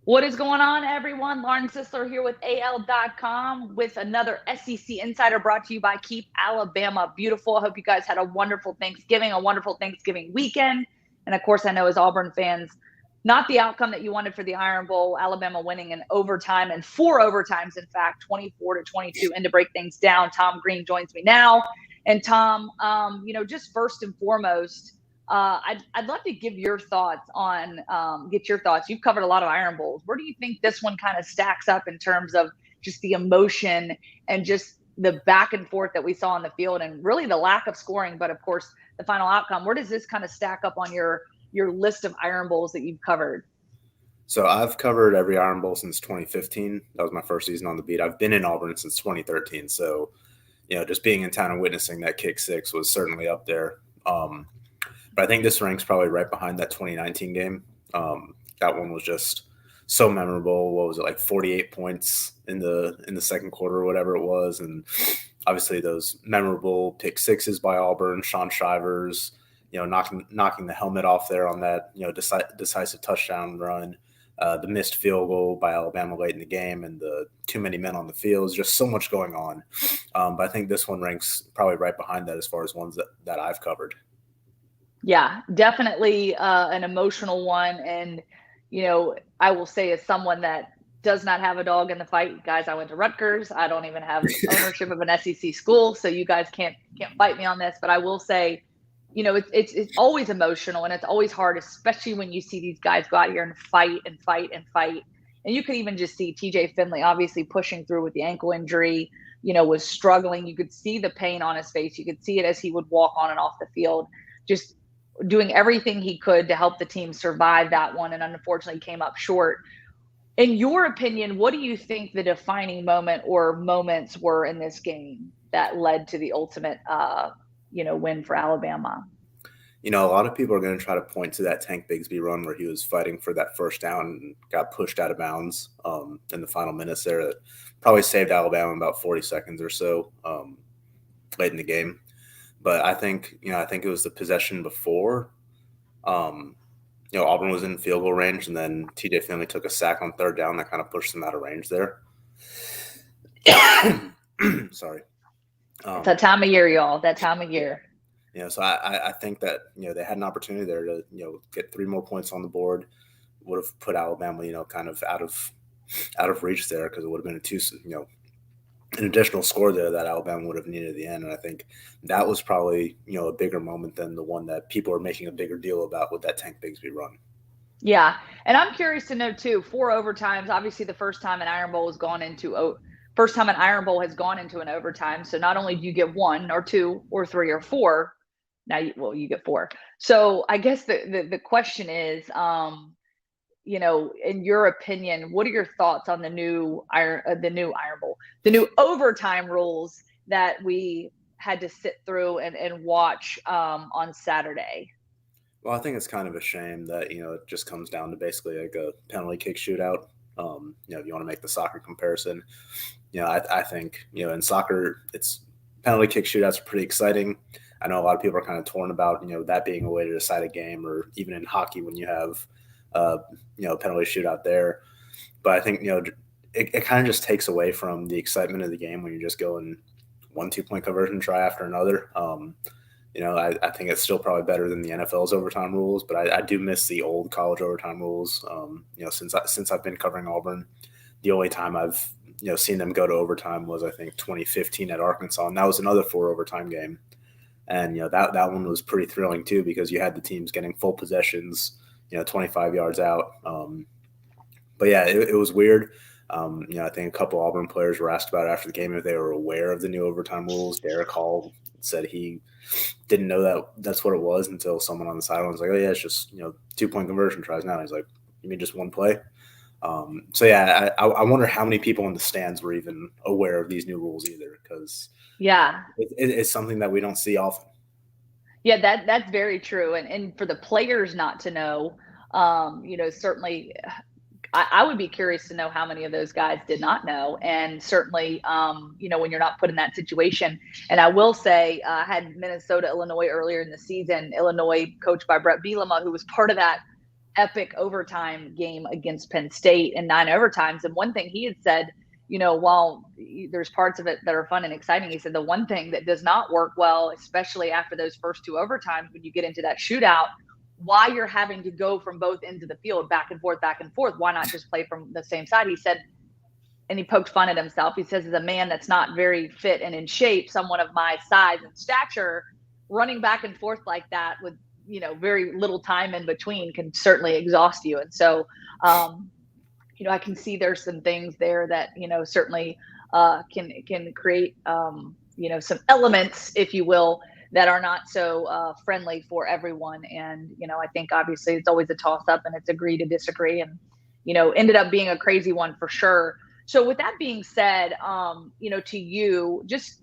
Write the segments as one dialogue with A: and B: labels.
A: What is going on, everyone? Lauren Sisler here with AL.com with another SEC Insider brought to you by Keep Alabama Beautiful. I hope you guys had a wonderful Thanksgiving, a wonderful Thanksgiving weekend. And of course, I know as Auburn fans, not the outcome that you wanted for the Iron Bowl, Alabama winning in overtime and 4 overtimes, in fact, 24-22. And to break things down, Tom Green joins me now. And Tom, just first and foremost, I'd love to get your thoughts. You've covered a lot of Iron Bowls. Where do you think this one kind of stacks up in terms of just the emotion and just the back and forth that we saw on the field and really the lack of scoring, but of course the final outcome? Where does this kind of stack up on your list of Iron Bowls that you've covered?
B: So I've covered every Iron Bowl since 2015. That was my first season on the beat. I've been in Auburn since 2013. So, just being in town and witnessing that kick six was certainly up there. But I think this ranks probably right behind that 2019 game. That one was just so memorable. What was it, like 48 points in the second quarter or whatever it was, and obviously those memorable pick sixes by Auburn, Sean Shivers, knocking the helmet off there on that decisive touchdown run. The missed field goal by Alabama late in the game, and the too many men on the field. There's just so much going on. But I think this one ranks probably right behind that as far as ones that I've covered.
A: Yeah, definitely an emotional one. And, I will say as someone that does not have a dog in the fight, guys, I went to Rutgers. I don't even have ownership of an SEC school. So you guys can't fight me on this. But I will say, it's always emotional and it's always hard, especially when you see these guys go out here and fight and fight and fight. And you could even just see TJ Finley obviously pushing through with the ankle injury, was struggling. You could see the pain on his face. You could see it as he would walk on and off the field, just doing everything he could to help the team survive that one, and unfortunately came up short. In your opinion, what do you think the defining moment or moments were in this game that led to the ultimate, win for Alabama?
B: A lot of people are going to try to point to that Tank Bigsby run where he was fighting for that first down and got pushed out of bounds in the final minutes there. That probably saved Alabama about 40 seconds or so late in the game. But I think it was the possession before. Auburn was in field goal range, and then TJ Finley took a sack on third down that kind of pushed them out of range there. Sorry.
A: It's that time of year, y'all. That time of year.
B: So I think that they had an opportunity there to get 3 more points on the board. Would have put Alabama kind of out of reach there, because it would have been an additional score there that Alabama would have needed at the end. And I think that was probably, a bigger moment than the one that people are making a bigger deal about with that Tank Bigsby run.
A: Yeah. And I'm curious to know too, 4 overtimes, obviously the first time an Iron Bowl has gone into an overtime. So not only do you get 1 or 2 or 3 or 4, now you get 4. So I guess the question is, in your opinion, what are your thoughts on the new Iron Bowl, the new overtime rules that we had to sit through and watch on Saturday?
B: Well, I think it's kind of a shame that, it just comes down to basically like a penalty kick shootout. If you want to make the soccer comparison, I think, in soccer, it's penalty kick shootouts are pretty exciting. I know a lot of people are kind of torn about, that being a way to decide a game, or even in hockey when you have penalty shootout there. But I think, it kind of just takes away from the excitement of the game when you're just going 1 2-point conversion try after another. I think it's still probably better than the NFL's overtime rules, but I do miss the old college overtime rules. Since I've been covering Auburn, the only time I've seen them go to overtime was, I think, 2015 at Arkansas, and that was another 4 overtime game. And that one was pretty thrilling too, because you had the teams getting full possessions, 25 yards out. But yeah, it was weird. I think a couple Auburn players were asked about it after the game if they were aware of the new overtime rules. Derek Hall said he didn't know that's what it was until someone on the sideline was like, "Oh yeah, it's just 2-point conversion tries now." He's like, "You mean just 1 play?" So yeah, I wonder how many people in the stands were even aware of these new rules either, because it's something that we don't see often.
A: Yeah, that's very true. And for the players not to know, certainly I would be curious to know how many of those guys did not know. And certainly, when you're not put in that situation. And I will say, I had Minnesota, Illinois earlier in the season, Illinois coached by Brett Bielema, who was part of that epic overtime game against Penn State in 9 overtimes. And one thing he had said, while there's parts of it that are fun and exciting, he said the one thing that does not work well, especially after those first 2 overtimes, when you get into that shootout, why you're having to go from both ends of the field back and forth, why not just play from the same side? He said, and he poked fun at himself. He says, as a man that's not very fit and in shape, someone of my size and stature, running back and forth like that with, very little time in between can certainly exhaust you. And so, I can see there's some things there that, certainly can create, some elements, if you will, that are not so friendly for everyone. And, I think obviously it's always a toss up and it's agree to disagree, and, ended up being a crazy one for sure. So with that being said, to you, just,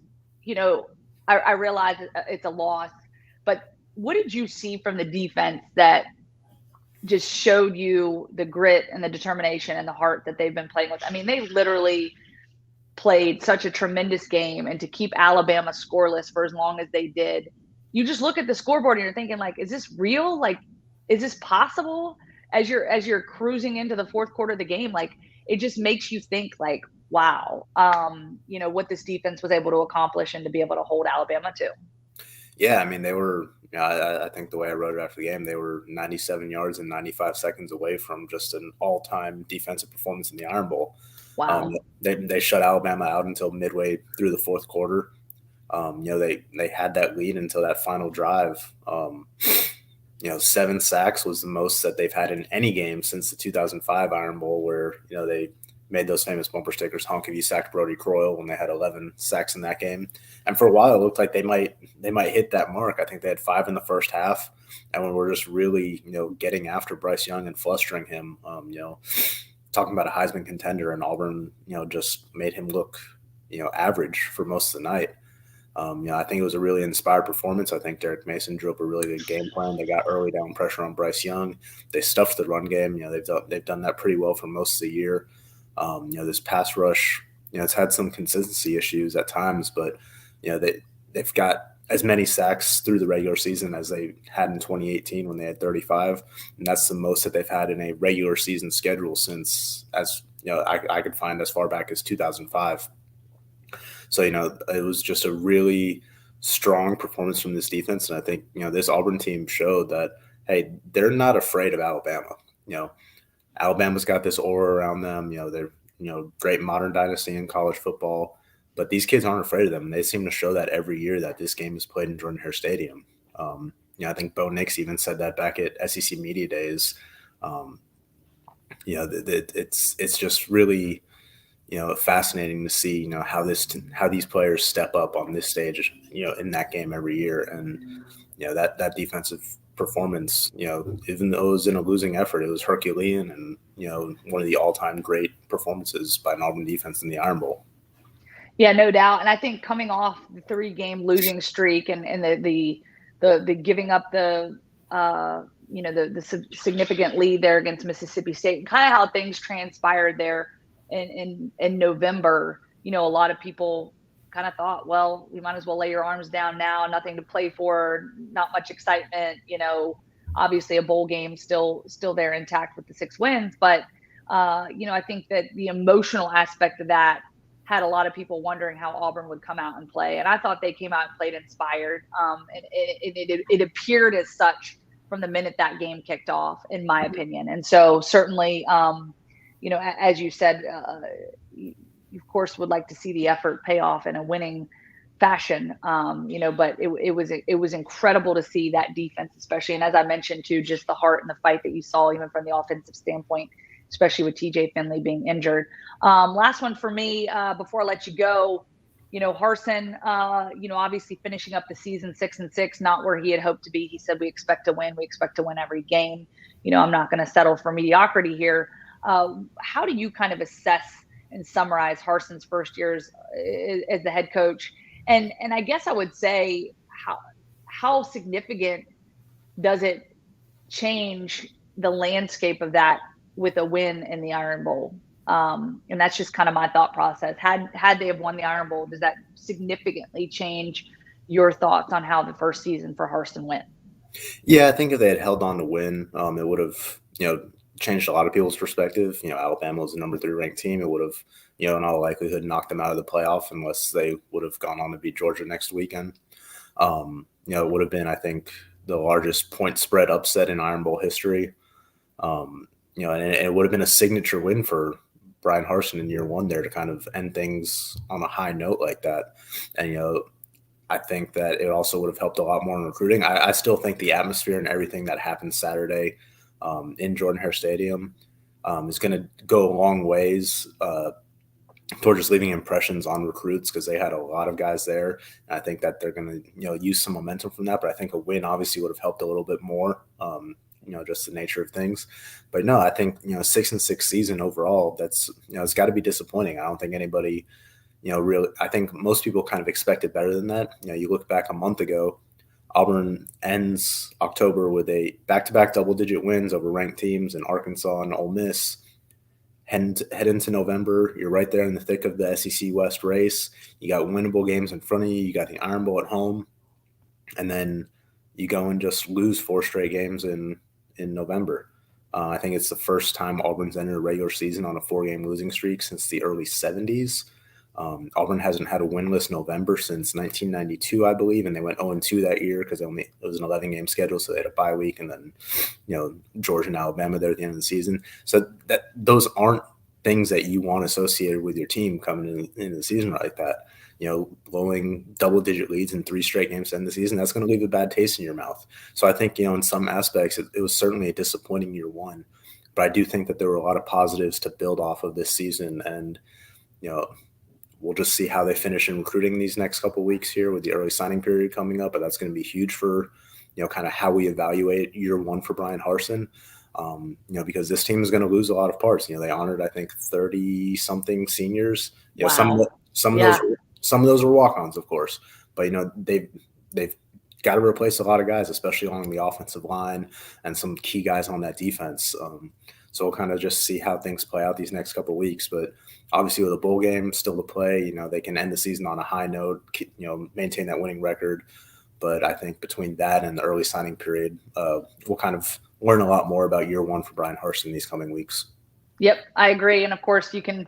A: I realize it's a loss, but what did you see from the defense that just showed you the grit and the determination and the heart that they've been playing with? I mean, they literally played such a tremendous game, and to keep Alabama scoreless for as long as they did, you just look at the scoreboard and you're thinking, like, is this real? Like, is this possible? As you're cruising into the fourth quarter of the game, like, it just makes you think, like, wow, what this defense was able to accomplish and to be able to hold Alabama to.
B: Yeah, I mean, they were, I think the way I wrote it after the game, they were 97 yards and 95 seconds away from just an all-time defensive performance in the Iron Bowl.
A: Wow.
B: They shut Alabama out until midway through the fourth quarter. They had that lead until that final drive. 7 sacks was the most that they've had in any game since the 2005 Iron Bowl, where, they made those famous bumper stickers, honk if you sacked Brody Croyle, when they had 11 sacks in that game. And for a while, it looked like they might hit that mark. I think they had 5 in the first half. And when we're just really, getting after Bryce Young and flustering him, talking about a Heisman contender, and Auburn, just made him look, average for most of the night. I think it was a really inspired performance. I think Derek Mason drew up a really good game plan. They got early down pressure on Bryce Young. They stuffed the run game. They've done that pretty well for most of the year. This pass rush, it's had some consistency issues at times, but they've got as many sacks through the regular season as they had in 2018 when they had 35, and that's the most that they've had in a regular season schedule since, I could find as far back as 2005. So, it was just a really strong performance from this defense. And I think, this Auburn team showed that, hey, they're not afraid of Alabama. Alabama's got this aura around them. They're, great modern dynasty in college football. But these kids aren't afraid of them. They seem to show that every year that this game is played in Jordan-Hare Stadium. I think Bo Nix even said that back at SEC Media Days. It's just really – fascinating to see, how these players step up on this stage, in that game every year. And, that defensive performance, even though it was in a losing effort, it was Herculean and, one of the all-time great performances by an Auburn defense in the Iron Bowl.
A: Yeah, no doubt. And I think coming off the 3-game losing streak and the giving up the significant lead there against Mississippi State, and kind of how things transpired there in November, a lot of people kind of thought, well, you might as well lay your arms down now, nothing to play for, not much excitement, obviously a bowl game still there intact with the 6 wins. But, I think that the emotional aspect of that had a lot of people wondering how Auburn would come out and play. And I thought they came out and played inspired. And it appeared as such from the minute that game kicked off, in my opinion. And so certainly, as you said, you of course would like to see the effort pay off in a winning fashion, but it was incredible to see that defense, especially. And as I mentioned too, just the heart and the fight that you saw even from the offensive standpoint, especially with TJ Finley being injured. Last one for me, before I let you go, Harsin, obviously finishing up the season 6-6, not where he had hoped to be. He said, we expect to win. We expect to win every game. I'm not going to settle for mediocrity here. How do you kind of assess and summarize Harsin's first years as the head coach? And I guess I would say, how significant does it change the landscape of that with a win in the Iron Bowl? And that's just kind of my thought process. Had they have won the Iron Bowl, does that significantly change your thoughts on how the first season for Harsin went?
B: Yeah, I think if they had held on to win, it would have changed a lot of people's perspective. Alabama was the number 3 ranked team. It would have, in all likelihood, knocked them out of the playoff unless they would have gone on to beat Georgia next weekend. It would have been, I think, the largest point spread upset in Iron Bowl history. And it would have been a signature win for Bryan Harsin in year 1 there to kind of end things on a high note like that. And, I think that it also would have helped a lot more in recruiting. I still think the atmosphere and everything that happened Saturday in Jordan-Hare Stadium is going to go a long ways toward just leaving impressions on recruits, because they had a lot of guys there. And I think that they're going to use some momentum from that. But I think a win obviously would have helped a little bit more, just the nature of things. But no, I think 6-6 season overall, that's it's got to be disappointing. I don't think anybody really, I think most people kind of expected better than that. You look back a month ago, Auburn ends October with a back-to-back double-digit wins over ranked teams in Arkansas and Ole Miss. Head into November, you're right there in the thick of the SEC West race. You got winnable games in front of you. You got the Iron Bowl at home. And then you go and just lose 4 straight games in November. I think it's the first time Auburn's entered a regular season on a 4-game losing streak since the early 70s. Auburn hasn't had a winless November since 1992, I believe, and they went 0-2 that year because it was an 11-game schedule, so they had a bye week, and then Georgia and Alabama there at the end of the season. So that those aren't things that you want associated with your team coming into the season like that. Blowing double-digit leads in 3 straight games to end the season, that's going to leave a bad taste in your mouth. So I think in some aspects it was certainly a disappointing year 1, but I do think that there were a lot of positives to build off of this season, and we'll just see how they finish in recruiting these next couple of weeks here with the early signing period coming up. But that's going to be huge for, kind of how we evaluate year 1 for Bryan Harsin, because this team is going to lose a lot of parts. They honored, I think, 30-something seniors.
A: Wow.
B: Some of those were walk-ons, of course. But, they've got to replace a lot of guys, especially along the offensive line and some key guys on that defense. So we'll kind of just see how things play out these next couple of weeks. But obviously with a bowl game still to play, they can end the season on a high note, maintain that winning record. But I think between that and the early signing period, we'll kind of learn a lot more about year 1 for Bryan Harsin these coming weeks.
A: Yep, I agree. And of course, you can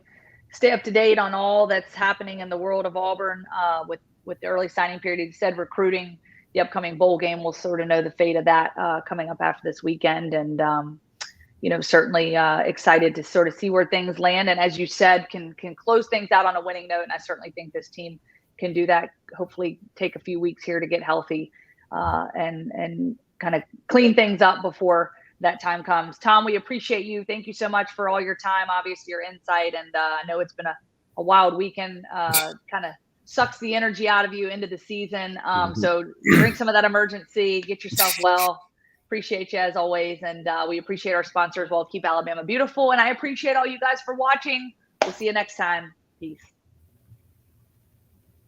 A: stay up to date on all that's happening in the world of Auburn with the early signing period. You said recruiting, the upcoming bowl game, we'll sort of know the fate of that coming up after this weekend. And, certainly excited to sort of see where things land. And as you said, can close things out on a winning note. And I certainly think this team can do that. Hopefully take a few weeks here to get healthy and kind of clean things up before that time comes. Tom, we appreciate you. Thank you so much for all your time, obviously your insight. And I know it's been a wild weekend, kind of sucks the energy out of you into the season. So drink some of that emergency, get yourself well. Appreciate you as always. And we appreciate our sponsors. Well, Keep Alabama Beautiful. And I appreciate all you guys for watching. We'll see you next time. Peace.